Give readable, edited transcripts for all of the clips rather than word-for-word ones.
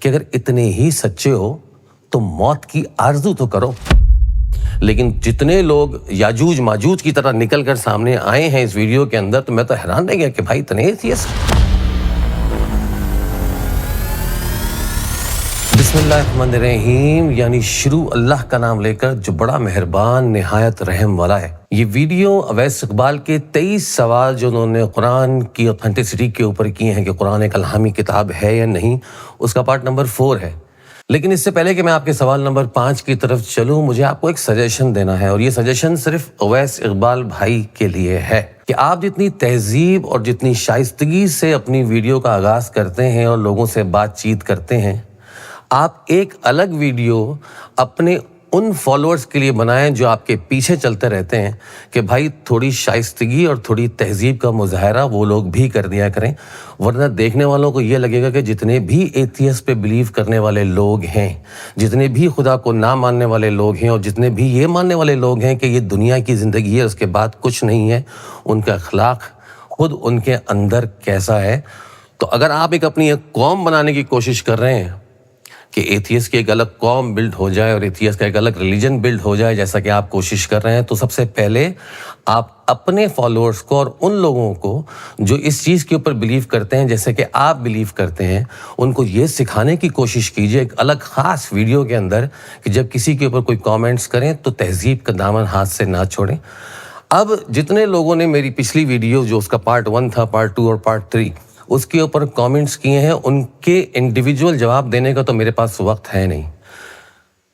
کہ اگر اتنے ہی سچے ہو تو موت کی آرزو تو کرو۔ لیکن جتنے لوگ یاجوج ماجوج کی طرح نکل کر سامنے آئے ہیں اس ویڈیو کے اندر، تو میں تو حیران رہ گیا کہ بھائی اتنے ایتھیسٹ۔ بسم اللہ الرحمن الرحیم، یعنی شروع اللہ کا نام لے کر جو بڑا مہربان نہایت رحم والا ہے۔ یہ ویڈیو اویس اقبال کے 23 سوال جو انہوں نے قرآن کی اوتھینٹسٹی کے اوپر کیے ہیں کہ قرآن ایک الہامی کتاب ہے یا نہیں، اس کا پارٹ نمبر 4 ہے۔ لیکن اس سے پہلے کہ میں آپ کے سوال نمبر 5 کی طرف چلوں، مجھے آپ کو ایک سجیشن دینا ہے، اور یہ سجیشن صرف اویس اقبال بھائی کے لیے ہے کہ آپ جتنی تہذیب اور جتنی شائستگی سے اپنی ویڈیو کا آغاز کرتے ہیں اور لوگوں سے بات چیت کرتے ہیں، آپ ایک الگ ویڈیو اپنے ان فالوورز کے لیے بنائیں جو آپ کے پیچھے چلتے رہتے ہیں کہ بھائی تھوڑی شائستگی اور تھوڑی تہذیب کا مظاہرہ وہ لوگ بھی کر دیا کریں، ورنہ دیکھنے والوں کو یہ لگے گا کہ جتنے بھی ایتھیسٹ پہ بلیو کرنے والے لوگ ہیں، جتنے بھی خدا کو نہ ماننے والے لوگ ہیں، اور جتنے بھی یہ ماننے والے لوگ ہیں کہ یہ دنیا کی زندگی ہے، اس کے بعد کچھ نہیں ہے، ان کا اخلاق خود ان کے اندر کیسا ہے۔ تو اگر آپ اپنی ایک قوم بنانے کی کوشش کر رہے ہیں کہ ایتھیسٹ کی ایک الگ قوم بلڈ ہو جائے اور ایتھیسٹ کا ایک الگ ریلیجن بلڈ ہو جائے، جیسا کہ آپ کوشش کر رہے ہیں، تو سب سے پہلے آپ اپنے فالوورز کو اور ان لوگوں کو جو اس چیز کے اوپر بلیو کرتے ہیں جیسے کہ آپ بلیو کرتے ہیں، ان کو یہ سکھانے کی کوشش کیجئے ایک الگ خاص ویڈیو کے اندر کہ جب کسی کے اوپر کوئی کامنٹس کریں تو تہذیب کا دامن ہاتھ سے نہ چھوڑیں۔ اب جتنے لوگوں نے میری پچھلی ویڈیو جو اس کا پارٹ 1 تھا، پارٹ 2 اور پارٹ 3، اس کے اوپر کامنٹس کیے ہیں، ان کے انڈیویجول جواب دینے کا تو میرے پاس وقت ہے نہیں۔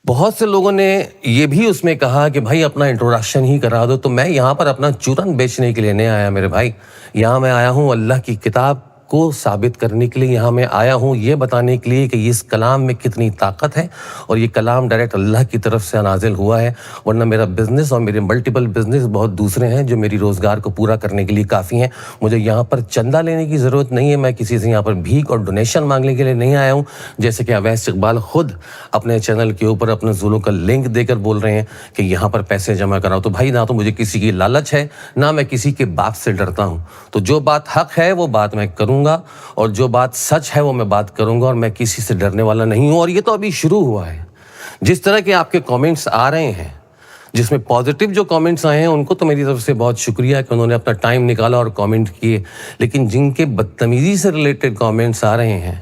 بہت سے لوگوں نے یہ بھی اس میں کہا کہ بھائی اپنا انٹروڈکشن ہی کرا دو، تو میں یہاں پر اپنا چورن بیچنے کے لیے نہیں آیا میرے بھائی، یہاں میں آیا ہوں اللہ کی کتاب کو ثابت کرنے کے لیے، یہاں میں آیا ہوں یہ بتانے کے لیے کہ اس کلام میں کتنی طاقت ہے، اور یہ کلام ڈائریکٹ اللہ کی طرف سے نازل ہوا ہے، ورنہ میرا بزنس اور میرے ملٹیپل بزنس بہت دوسرے ہیں جو میری روزگار کو پورا کرنے کے لیے کافی ہیں۔ مجھے یہاں پر چندہ لینے کی ضرورت نہیں ہے، میں کسی سے یہاں پر بھیک اور ڈونیشن مانگنے کے لیے نہیں آیا ہوں، جیسے کہ اویس اقبال خود اپنے چینل کے اوپر اپنے زولوں کا لنک دے کر بول رہے ہیں کہ یہاں پر پیسے جمع کراؤ۔ تو بھائی نہ تو مجھے کسی کی لالچ ہے، نہ میں کسی کے باپ سے ڈرتا ہوں، تو جو بات حق ہے وہ بات میں کروں گا، اور جو بات سچ ہے وہ میں بات کروں گا، اور میں کسی سے ڈرنے والا نہیں ہوں۔ اور یہ تو ابھی شروع ہوا ہے، جس طرح کے آپ کے کامنٹس آ رہے ہیں، جس میں پازیٹیو جو کامنٹس آئے ہیں ان کو تو میری طرف سے بہت شکریہ کہ انہوں نے اپنا ٹائم نکالا اور کامنٹ کیے، لیکن جن کے بدتمیزی سے ریلیٹڈ کامنٹس آ رہے ہیں،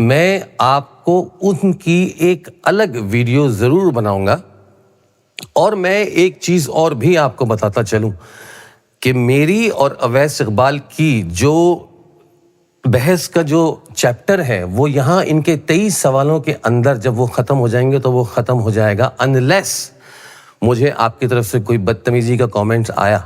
میں آپ کو ان کی ایک الگ ویڈیو ضرور بناؤں گا۔ اور میں ایک چیز اور بھی آپ کو بتاتا چلوں کہ میری اور اویس اقبال کی جو بحث کا جو چیپٹر ہے وہ یہاں ان کے 23 سوالوں کے اندر جب وہ ختم ہو جائیں گے تو وہ ختم ہو جائے گا، انلیس مجھے آپ کی طرف سے کوئی بدتمیزی کا کامنٹ آیا،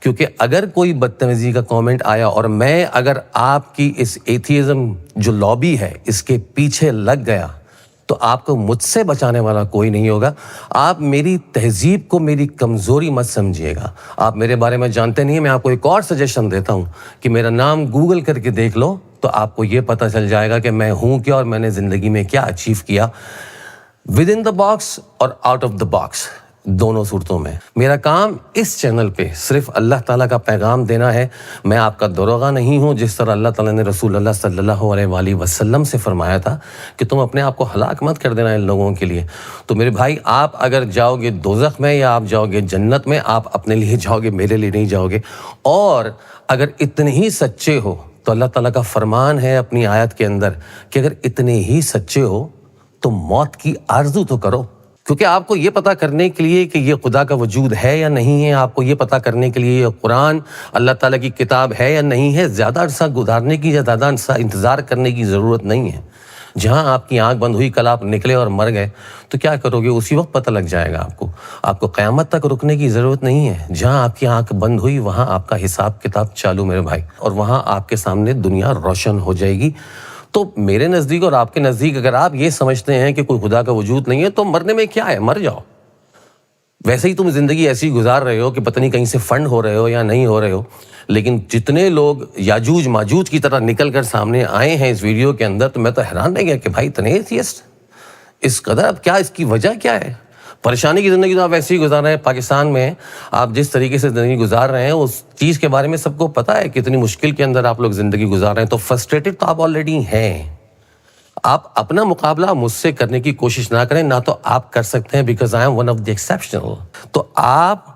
کیونکہ اگر کوئی بدتمیزی کا کامنٹ آیا اور میں اگر آپ کی اس ایتھیزم جو لابی ہے اس کے پیچھے لگ گیا تو آپ کو مجھ سے بچانے والا کوئی نہیں ہوگا۔ آپ میری تہذیب کو میری کمزوری مت سمجھیے گا، آپ میرے بارے میں جانتے نہیں ہیں۔ میں آپ کو ایک اور سجیشن دیتا ہوں کہ میرا نام گوگل کر کے دیکھ لو تو آپ کو یہ پتہ چل جائے گا کہ میں ہوں کیا اور میں نے زندگی میں کیا اچیو کیا، ود ان دا باکس اور آؤٹ آف دا باکس، دونوں صورتوں میں۔ میرا کام اس چینل پہ صرف اللہ تعالیٰ کا پیغام دینا ہے، میں آپ کا دروغہ نہیں ہوں، جس طرح اللہ تعالیٰ نے رسول اللہ صلی اللہ علیہ وآلہ وسلم سے فرمایا تھا کہ تم اپنے آپ کو ہلاک مت کر دینا ان لوگوں کے لیے۔ تو میرے بھائی، آپ اگر جاؤ گے دوزخ میں یا آپ جاؤ گے جنت میں، آپ اپنے لیے جاؤ گے، میرے لیے نہیں جاؤ گے۔ اور اگر اتنے ہی سچے ہو تو اللہ تعالیٰ کا فرمان ہے اپنی آیت کے اندر کہ اگر اتنے ہی سچے ہو تو موت کی آرزو تو کرو، کیونکہ آپ کو یہ پتہ کرنے کے لیے کہ یہ خدا کا وجود ہے یا نہیں ہے، آپ کو یہ پتہ کرنے کے لیے یہ قرآن اللہ تعالیٰ کی کتاب ہے یا نہیں ہے، زیادہ عرصہ گزارنے کی یا زیادہ عرصہ انتظار کرنے کی ضرورت نہیں ہے۔ جہاں آپ کی آنکھ بند ہوئی، کل آپ نکلے اور مر گئے تو کیا کرو گے؟ اسی وقت پتہ لگ جائے گا آپ کو قیامت تک رکنے کی ضرورت نہیں ہے۔ جہاں آپ کی آنکھ بند ہوئی وہاں آپ کا حساب کتاب چالو میرے بھائی، اور وہاں آپ کے سامنے دنیا روشن ہو جائے گی۔ تو میرے نزدیک اور آپ کے نزدیک اگر آپ یہ سمجھتے ہیں کہ کوئی خدا کا وجود نہیں ہے تو مرنے میں کیا ہے، مر جاؤ۔ ویسے ہی تم زندگی ایسی گزار رہے ہو کہ پتہ نہیں کہیں سے فنڈ ہو رہے ہو یا نہیں ہو رہے ہو، لیکن جتنے لوگ یاجوج ماجوج کی طرح نکل کر سامنے آئے ہیں اس ویڈیو کے اندر، تو میں تو حیران رہ گیا کہ بھائی اتنے ایتھیسٹ اس قدر، اب کیا اس کی وجہ کیا ہے؟ پریشانی کی زندگی تو آپ ویسے ہی گزار رہے ہیں۔ پاکستان میں آپ جس طریقے سے زندگی گزار رہے ہیں اس چیز کے بارے میں سب کو پتہ ہے کہ اتنی مشکل کے اندر آپ لوگ زندگی گزار رہے ہیں، تو فرسٹریٹڈ تو آپ آلریڈی ہیں۔ آپ اپنا مقابلہ مجھ سے کرنے کی کوشش نہ کریں، نہ تو آپ کر سکتے ہیں because I am one of the exceptional. تو آپ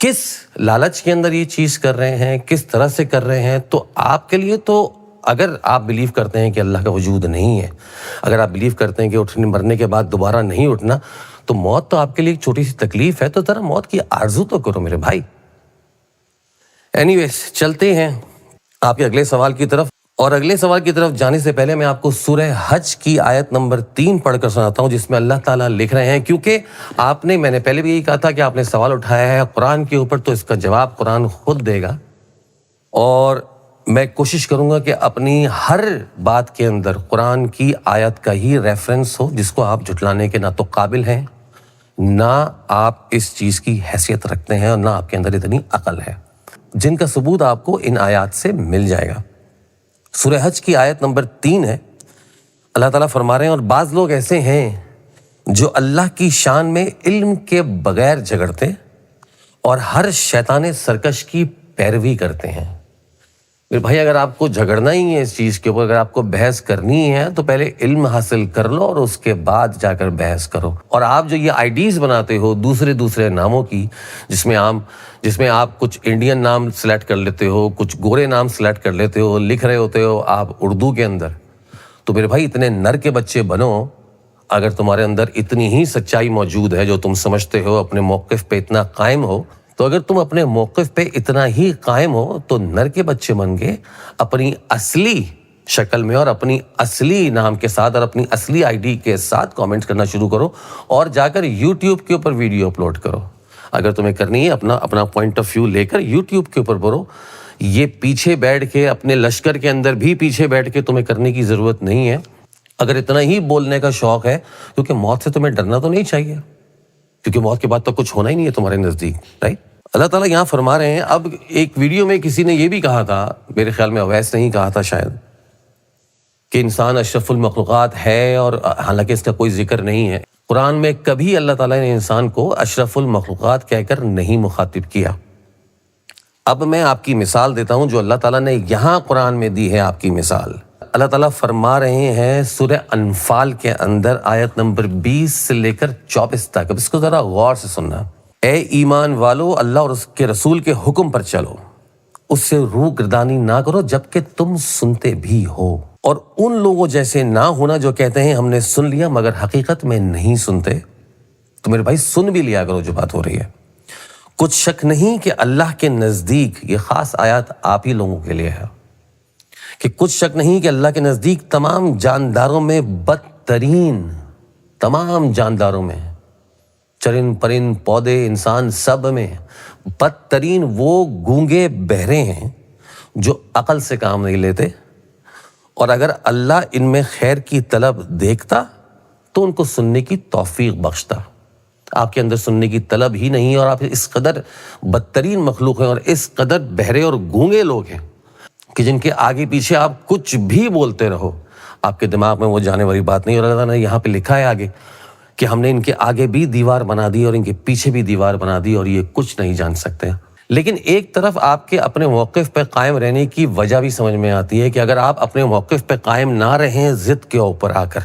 کس لالچ کے اندر یہ چیز کر رہے ہیں، کس طرح سے کر رہے ہیں، تو آپ کے لیے تو اگر آپ بلیو کرتے ہیں کہ اللہ کا وجود نہیں ہے، اگر آپ بلیو کرتے ہیں کہ مرنے کے بعد دوبارہ نہیں اٹھنا، تو موت تو آپ کے لیے ایک چھوٹی سی تکلیف ہے، تو ذرا موت کی آرزو تو کرو میرے بھائی. اینی ویز چلتے ہیں آپ کے اگلے سوال کی طرف. اور اگلے سوال کی طرف جانے سے پہلے میں آپ کو سورہ حج کی آیت نمبر 3 پڑھ کر سناتا ہوں، جس میں اللہ تعالیٰ لکھ رہے ہیں، کیونکہ میں نے پہلے بھی یہی کہا تھا کہ آپ نے سوال اٹھایا ہے قرآن کے اوپر، تو اس کا جواب قرآن خود دے گا. اور میں کوشش کروں گا کہ اپنی ہر بات کے اندر قرآن کی آیت کا ہی ریفرنس ہو، جس کو آپ جھٹلانے کے نہ تو قابل ہیں، نہ آپ اس چیز کی حیثیت رکھتے ہیں، اور نہ آپ کے اندر اتنی عقل ہے، جن کا ثبوت آپ کو ان آیات سے مل جائے گا. سورہ حج کی آیت نمبر 3 ہے. اللہ تعالیٰ فرما رہے ہیں، اور بعض لوگ ایسے ہیں جو اللہ کی شان میں علم کے بغیر جھگڑتے اور ہر شیطان سرکش کی پیروی کرتے ہیں. میرے بھائی، اگر آپ کو جھگڑنا ہی ہے اس چیز کے اوپر، اگر آپ کو بحث کرنی ہے، تو پہلے علم حاصل کر لو اور اس کے بعد جا کر بحث کرو. اور آپ جو یہ آئیڈیز بناتے ہو دوسرے ناموں کی، جس میں آپ کچھ انڈین نام سلیکٹ کر لیتے ہو، کچھ گورے نام سلیکٹ کر لیتے ہو، لکھ رہے ہوتے ہو آپ اردو کے اندر، تو میرے بھائی اتنے نر کے بچے بنو. اگر تمہارے اندر اتنی ہی سچائی موجود ہے جو تم سمجھتے ہو، اپنے موقف پہ اتنا قائم ہو، تو اگر تم اپنے موقف پہ اتنا ہی قائم ہو، تو نر کے بچے بن کے اپنی اصلی شکل میں اور اپنی اصلی نام کے ساتھ اور اپنی اصلی آئی ڈی کے ساتھ کامنٹ کرنا شروع کرو، اور جا کر یوٹیوب کے اوپر ویڈیو اپلوڈ کرو. اگر تمہیں کرنی ہے اپنا پوائنٹ آف ویو لے کر یوٹیوب کے اوپر بولو. یہ پیچھے بیٹھ کے اپنے لشکر کے اندر بھی پیچھے بیٹھ کے تمہیں کرنے کی ضرورت نہیں ہے. اگر اتنا ہی بولنے کا شوق ہے، کیونکہ موت سے تمہیں ڈرنا تو نہیں چاہیے، کیونکہ موت کے بعد تو کچھ ہونا ہی نہیں ہے تمہارے نزدیک، رائٹ؟ اللہ تعالیٰ یہاں فرما رہے ہیں. اب ایک ویڈیو میں کسی نے یہ بھی کہا تھا، میرے خیال میں اویس نے ہی کہا تھا شاید، کہ انسان اشرف المخلوقات ہے، اور حالانکہ اس کا کوئی ذکر نہیں ہے. قرآن میں کبھی اللہ تعالیٰ نے انسان کو اشرف المخلوقات کہہ کر نہیں مخاطب کیا. اب میں آپ کی مثال دیتا ہوں جو اللہ تعالیٰ نے یہاں قرآن میں دی ہے. آپ کی مثال اللہ تعالیٰ فرما رہے ہیں سورہ انفال کے اندر آیت نمبر 20 سے لے کر 24 تک. اب اس کو ذرا غور سے سننا. اے ایمان والو، اللہ اور اس کے رسول کے حکم پر چلو، اس سے روح گردانی نہ کرو جبکہ تم سنتے بھی ہو، اور ان لوگوں جیسے نہ ہونا جو کہتے ہیں ہم نے سن لیا مگر حقیقت میں نہیں سنتے. تو میرے بھائی سن بھی لیا کرو جو بات ہو رہی ہے. کچھ شک نہیں کہ اللہ کے نزدیک، یہ خاص آیات آپ ہی لوگوں کے لیے ہے، کہ کچھ شک نہیں کہ اللہ کے نزدیک تمام جانداروں میں بدترین، تمام جانداروں میں، چرند پرند پودے انسان سب میں بدترین وہ گونگے بہرے ہیں جو عقل سے کام نہیں لیتے. اور اگر اللہ ان میں خیر کی طلب دیکھتا تو ان کو سننے کی توفیق بخشتا. آپ کے اندر سننے کی طلب ہی نہیں، اور آپ اس قدر بدترین مخلوق ہیں اور اس قدر بہرے اور گونگے لوگ ہیں کہ جن کے آگے پیچھے آپ کچھ بھی بولتے رہو، آپ کے دماغ میں وہ جانے والی بات نہیں. اور اللہ تعالیٰ نے یہاں پہ لکھا ہے آگے کہ ہم نے ان کے آگے بھی دیوار بنا دی اور ان کے پیچھے بھی دیوار بنا دی، اور یہ کچھ نہیں جان سکتے. لیکن ایک طرف آپ کے اپنے موقف پہ قائم رہنے کی وجہ بھی سمجھ میں آتی ہے کہ اگر آپ اپنے موقف پہ قائم نہ رہیں ضد کے اوپر آ کر،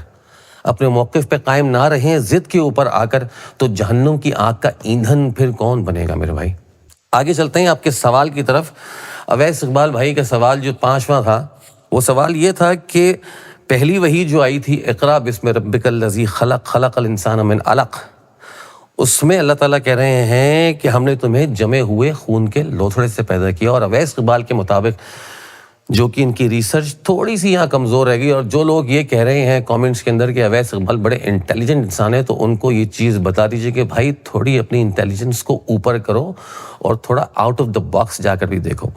اپنے موقف پہ قائم نہ رہیں ضد کے اوپر آ کر، تو جہنم کی آگ کا ایندھن پھر کون بنے گا میرے بھائی. آگے چلتے ہیں آپ کے سوال کی طرف. اویس اقبال بھائی کا سوال جو 5واں تھا، وہ سوال یہ تھا کہ پہلی وحی جو آئی تھی اقرا بسم ربک الذی خلق، خلق الانسان من علق، اس میں اللہ تعالیٰ کہہ رہے ہیں کہ ہم نے تمہیں جمے ہوئے خون کے لوتھڑے سے پیدا کیا. اور اویس اقبال کے مطابق، جو کہ ان کی ریسرچ تھوڑی سی یہاں کمزور رہ گئی، اور جو لوگ یہ کہہ رہے ہیں کامنٹس کے اندر کہ اویس اقبال بڑے انٹیلیجنٹ انسان ہیں، تو ان کو یہ چیز بتا دیجئے کہ بھائی تھوڑی اپنی انٹیلیجنس کو اوپر کرو اور تھوڑا آؤٹ آف دا باکس جا کر بھی دیکھو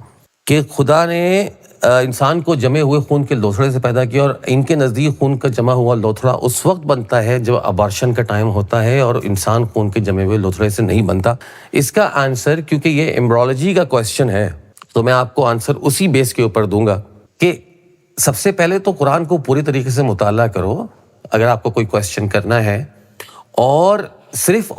کہ خدا نے انسان کو جمے ہوئے خون کے لوتھڑے سے پیدا کیا. اور ان کے نزدیک خون کا جمع ہوا لوتھڑا اس وقت بنتا ہے جب ابارشن کا ٹائم ہوتا ہے، اور انسان خون کے جمے ہوئے لوتھڑے سے نہیں بنتا. اس کا آنسر، کیونکہ یہ ایمبرولوجی کا کویسچن ہے، تو میں آپ کو آنسر اسی بیس کے اوپر دوں گا کہ سب سے پہلے تو قرآن کو پوری طریقے سے مطالعہ کرو اگر آپ کو کوئی کویسچن کرنا ہے، اور صرف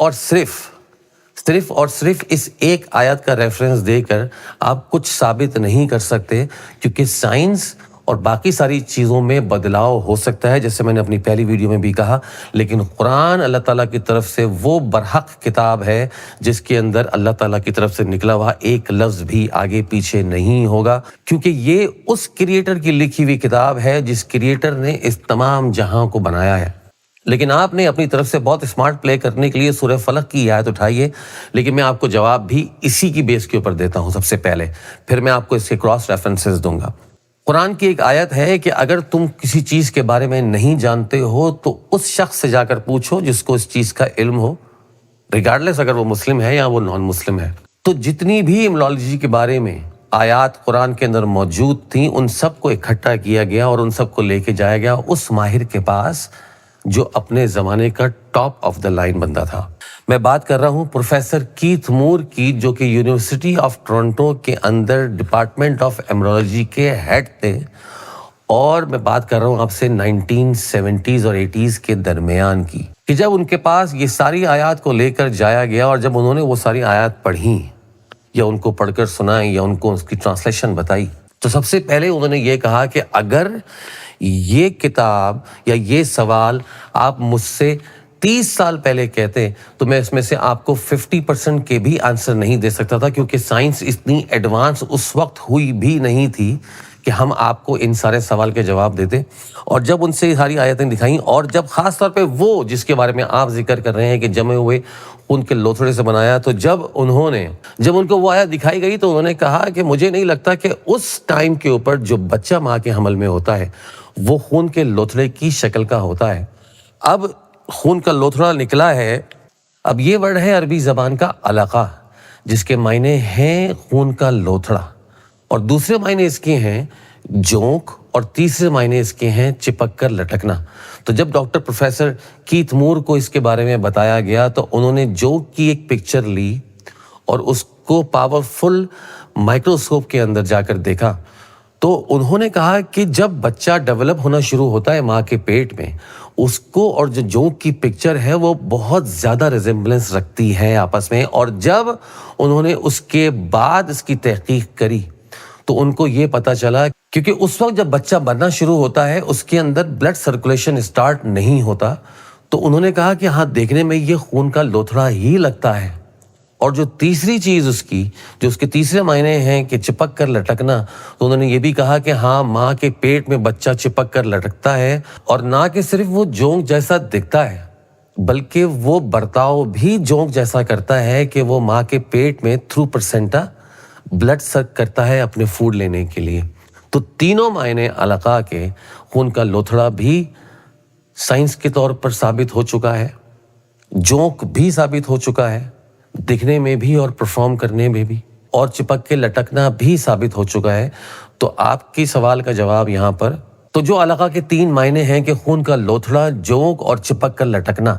اس ایک آیت کا ریفرنس دے کر آپ کچھ ثابت نہیں کر سکتے، کیونکہ سائنس اور باقی ساری چیزوں میں بدلاؤ ہو سکتا ہے، جیسے میں نے اپنی پہلی ویڈیو میں بھی کہا، لیکن قرآن اللہ تعالیٰ کی طرف سے وہ برحق کتاب ہے جس کے اندر اللہ تعالیٰ کی طرف سے نکلا ہوا ایک لفظ بھی آگے پیچھے نہیں ہوگا، کیونکہ یہ اس کریٹر کی لکھی ہوئی کتاب ہے جس کریٹر نے اس تمام جہاں کو بنایا ہے۔ لیکن آپ نے اپنی طرف سے بہت اسمارٹ پلے کرنے کے لیے سورہ فلق کی آیت اٹھائی ہے، لیکن میں آپ کو جواب بھی اسی کی بیس کے اوپر دیتا ہوں سب سے پہلے، پھر میں آپ کو اس کے کراس ریفرنسز دوں گا۔ قرآن کی ایک آیت ہے کہ اگر تم کسی چیز کے بارے میں نہیں جانتے ہو تو اس شخص سے جا کر پوچھو جس کو اس چیز کا علم ہو، ریگارڈلیس اگر وہ مسلم ہے یا وہ نان مسلم ہے۔ تو جتنی بھی ایمولوجی کے بارے میں آیات قرآن کے اندر موجود تھیں، ان سب کو اکٹھا کیا گیا اور ان سب کو لے کے جایا گیا اس ماہر کے پاس جو اپنے زمانے کا ٹاپ آف دا لائن بندہ تھا۔ میں بات کر رہا ہوں پروفیسر کیتھ مور کی، جو کہ یونیورسٹی آف ٹورنٹو کے اندر ڈپارٹمنٹ آف ایمرولوجی کے ہیڈ تھے، اور میں بات کر رہا ہوں آپ سے 1970s اور 80s کے درمیان کی، کہ جب ان کے پاس یہ ساری آیات کو لے کر جایا گیا اور جب انہوں نے وہ ساری آیات پڑھی یا ان کو پڑھ کر سنائی یا ان کو اس کی ٹرانسلیشن بتائی، تو سب سے پہلے انہوں نے یہ کہا کہ اگر یہ کتاب یا یہ سوال آپ مجھ سے 30 سال پہلے کہتے تو میں اس میں سے آپ کو 50% کے بھی آنسر نہیں دے سکتا تھا، کیونکہ سائنس اتنی ایڈوانس اس وقت ہوئی بھی نہیں تھی کہ ہم آپ کو ان سارے سوال کے جواب دیتے۔ اور جب ان سے ساری آیتیں دکھائیں، اور جب خاص طور پہ وہ جس کے بارے میں آپ ذکر کر رہے ہیں کہ جمے ہوئے ان کے لوتھڑے سے بنایا، تو جب ان کو وہ آیت دکھائی گئی تو انہوں نے کہا کہ مجھے نہیں لگتا کہ اس ٹائم کے اوپر جو بچہ ماں کے حمل میں ہوتا ہے وہ خون کے لوتھڑے کی شکل کا ہوتا ہے۔ اب خون کا لوتھڑا نکلا ہے، اب یہ ورڈ ہے عربی زبان کا علقہ، جس کے معنی ہیں خون کا لوتھڑا، اور دوسرے معنی اس کے ہیں جونک، اور تیسرے معنی اس کے ہیں چپک کر لٹکنا۔ تو جب ڈاکٹر پروفیسر کیتھ مور کو اس کے بارے میں بتایا گیا تو انہوں نے جونک کی ایک پکچر لی اور اس کو پاورفل مائکروسکوپ کے اندر جا کر دیکھا، تو انہوں نے کہا کہ جب بچہ ڈیولپ ہونا شروع ہوتا ہے ماں کے پیٹ میں، اس کو اور جو جونک کی پکچر ہے وہ بہت زیادہ ریزمبلنس رکھتی ہے آپس میں، اور جب انہوں نے اس کے بعد اس کی تحقیق کری تو ان کو یہ پتہ چلا، کیونکہ اس وقت جب بچہ بننا شروع ہوتا ہے اس کے اندر بلڈ سرکولیشن اسٹارٹ نہیں ہوتا، تو انہوں نے کہا کہ ہاں دیکھنے میں یہ خون کا لوتھڑا ہی لگتا ہے۔ اور جو تیسری چیز جو اس کے تیسرے معنی ہیں کہ چپک کر لٹکنا، تو انہوں نے یہ بھی کہا کہ ہاں ماں کے پیٹ میں بچہ چپک کر لٹکتا ہے، اور نہ کہ صرف وہ جونک جیسا دکھتا ہے بلکہ وہ برتاؤ بھی جونک جیسا کرتا ہے کہ وہ ماں کے پیٹ میں تھرو پلاسینٹا بلڈ سک کرتا ہے اپنے فوڈ لینے کے لیے۔ تو تینوں معنی علقہ کے خون کا لوتھڑا بھی سائنس کے طور پر ثابت ہو چکا ہے، جونک بھی ثابت ہو چکا ہے دکھنے میں بھی اور پرفارم کرنے میں بھی، اور چپک کے لٹکنا بھی ثابت ہو چکا ہے۔ تو آپ کی سوال کا جواب یہاں پر، تو جو علقہ کے تین معنی ہیں کہ خون کا لوتھڑا، جونک اور چپک کر لٹکنا،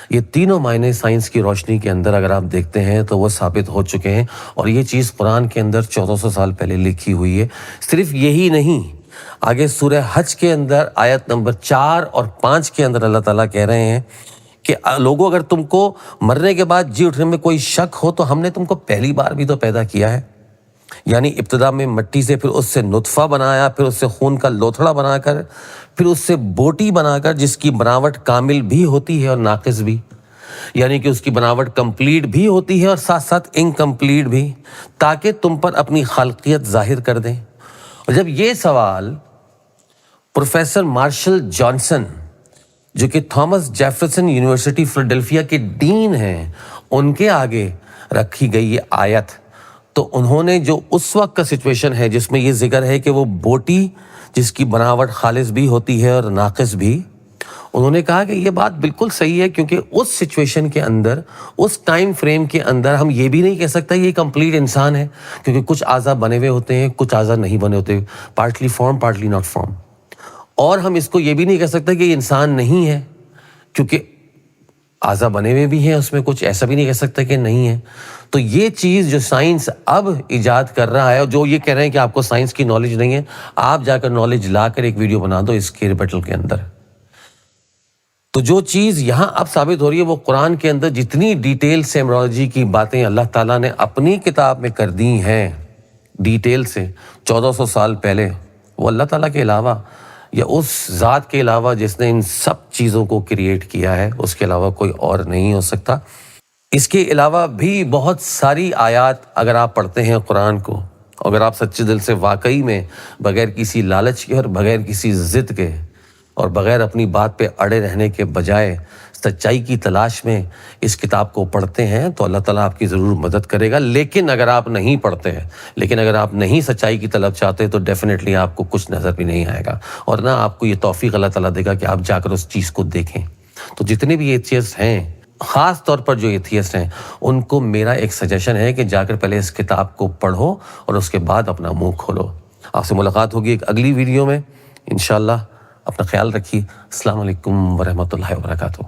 یہ تینوں معنی سائنس کی روشنی کے اندر اگر آپ دیکھتے ہیں تو وہ ثابت ہو چکے ہیں، اور یہ چیز قرآن کے اندر 1400 سال پہلے لکھی ہوئی ہے۔ صرف یہی نہیں، آگے سورہ حج کے اندر آیت نمبر 4 اور 5 کے اندر اللہ تعالیٰ کہہ رہے ہیں کہ لوگوں اگر تم کو مرنے کے بعد جی اٹھنے میں کوئی شک ہو تو ہم نے تم کو پہلی بار بھی تو پیدا کیا ہے، یعنی ابتدا میں مٹی سے، پھر اس سے نطفہ بنایا، پھر اس سے خون کا لوتھڑا بنا کر، پھر اس سے بوٹی بنا کر، جس کی بناوٹ کامل بھی ہوتی ہے اور ناقص بھی، یعنی کہ اس کی بناوٹ کمپلیٹ بھی ہوتی ہے اور ساتھ ساتھ انکمپلیٹ بھی، تاکہ تم پر اپنی خالقیت ظاہر کر دیں۔ اور جب یہ سوال پروفیسر مارشل جانسن، جو کہ تھامس جیفرسن یونیورسٹی فلڈلفیا کے ڈین ہیں، ان کے آگے رکھی گئی یہ آیت، تو انہوں نے جو اس وقت کا سچویشن ہے جس میں یہ ذکر ہے کہ وہ بوٹی جس کی بناوٹ خالص بھی ہوتی ہے اور ناقص بھی، انہوں نے کہا کہ یہ بات بالکل صحیح ہے، کیونکہ اس سچویشن کے اندر، اس ٹائم فریم کے اندر ہم یہ بھی نہیں کہہ سکتے یہ کمپلیٹ انسان ہے، کیونکہ کچھ اعضاء بنے ہوئے ہوتے ہیں، کچھ اعضاء نہیں بنے ہوتے، partly form partly not form. اور ہم اس کو یہ بھی نہیں کہہ سکتے کہ یہ انسان نہیں ہے، کیونکہ اعضاء بنے ہوئے بھی ہیں اس میں، کچھ ایسا بھی نہیں کہہ سکتے کہ نہیں ہے۔ تو یہ چیز جو سائنس اب ایجاد کر رہا ہے، اور جو یہ کہہ رہے ہیں کہ آپ کو سائنس کی نالج نہیں ہے، آپ جا کر نالج لا کر ایک ویڈیو بنا دو اس کے ریبٹل کے اندر۔ تو جو چیز یہاں اب ثابت ہو رہی ہے وہ قرآن کے اندر جتنی ڈیٹیل سے ایمرولوجی کی باتیں اللہ تعالیٰ نے اپنی کتاب میں کر دی ہیں ڈیٹیل سے 1400 سال پہلے، وہ اللہ تعالیٰ کے علاوہ یا اس ذات کے علاوہ جس نے ان سب چیزوں کو کریٹ کیا ہے، اس کے علاوہ کوئی اور نہیں ہو سکتا۔ اس کے علاوہ بھی بہت ساری آیات اگر آپ پڑھتے ہیں قرآن کو، اگر آپ سچے دل سے واقعی میں بغیر کسی لالچ کے اور بغیر کسی ضد کے اور بغیر اپنی بات پہ اڑے رہنے کے بجائے سچائی کی تلاش میں اس کتاب کو پڑھتے ہیں تو اللہ تعالیٰ آپ کی ضرور مدد کرے گا۔ لیکن اگر آپ نہیں پڑھتے ہیں، لیکن اگر آپ نہیں سچائی کی طلب چاہتے تو ڈیفینیٹلی آپ کو کچھ نظر بھی نہیں آئے گا، اور نہ آپ کو یہ توفیق اللہ تعالیٰ دے گا کہ آپ جا کر اس چیز کو دیکھیں۔ تو جتنے بھی ایتھیسٹ ہیں، خاص طور پر جو ایتھیسٹ ہیں، ان کو میرا ایک سجیشن ہے کہ جا کر پہلے اس کتاب کو پڑھو اور اس کے بعد اپنا منہ کھولو۔ آپ سے ملاقات ہوگی ایک اگلی ویڈیو میں انشاءاللہ۔ اپنا خیال رکھیے۔ السلام علیکم ورحمۃ اللہ وبرکاتہ۔